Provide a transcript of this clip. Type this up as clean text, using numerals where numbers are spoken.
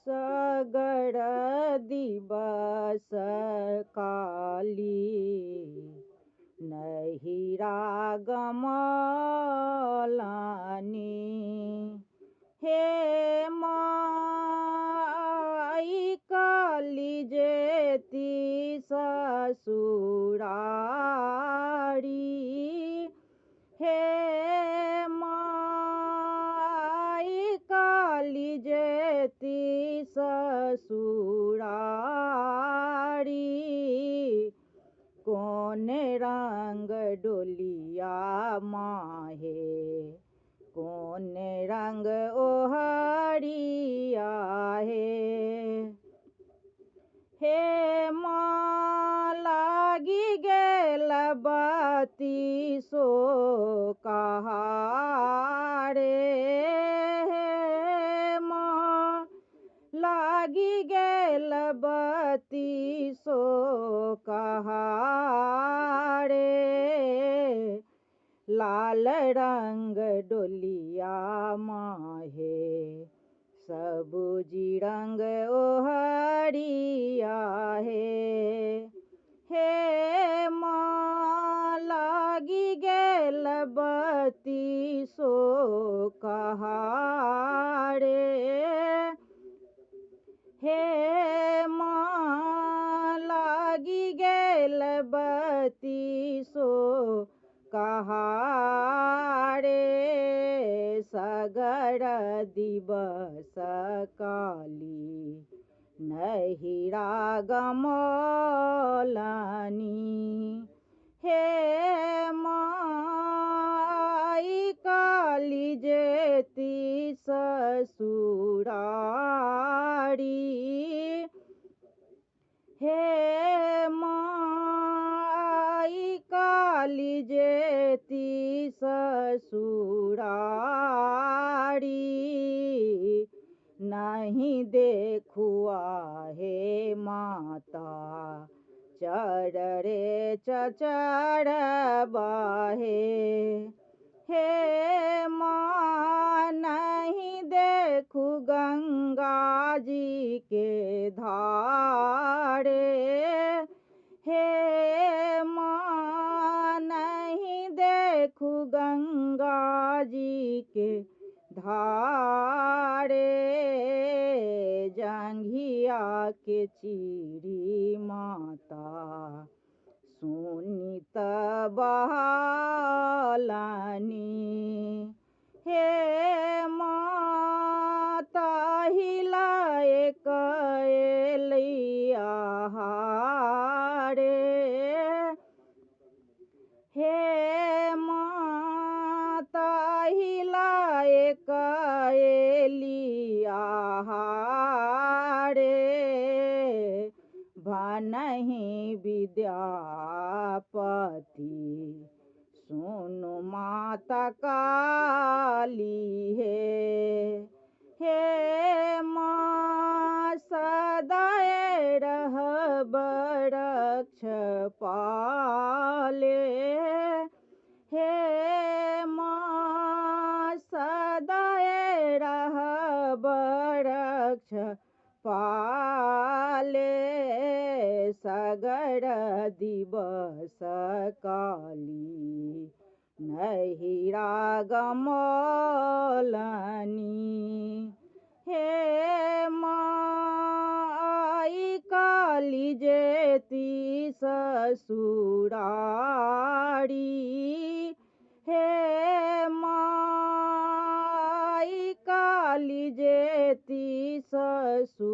सगड दिवस काली नहिरा गमलानी। हे माई काली जेती ससुरारी। हे माई काली जेती ससुरारी। कौन रंग डोलिया माहे कौन रंग ओहरिया हे माँ लागी गेल बती सो कहारे। हे माँ लागी गेल बती सो कहारे। लाल रंग डोलिया माहे सबुजी रंग ओहरिया हे माँ लागी गेल बती सो कहारे। हे माँ लागी गेल बती सो कहारे। सगड दिवस काली नहिरा गमलानी। हे माई काली जेती ससुरारी। हे माई काली जेती ससुरारी। नहीं देखुआ हे माता चढ़रे चचड़ बाहे। हे माँ नहीं देखू गंगा जी के धारे। हे माँ नहीं देखू गंगा जी के धारे। जंघिया के चीरी माता सुनित बहालानी। हे माता हिलाए कलिया हारे। हे माता हिलाए कलिया हारे। भनहि विद्यापति सुनु माता काली हे माँ सदाए रहब रक्ष पाले। हे माँ सदाए रहब रक्ष पाले। सगड दिवस काली नहिरा गमलानी। हे माई काली जेती ससुरारी। हे माई काली जेती ससुरारी।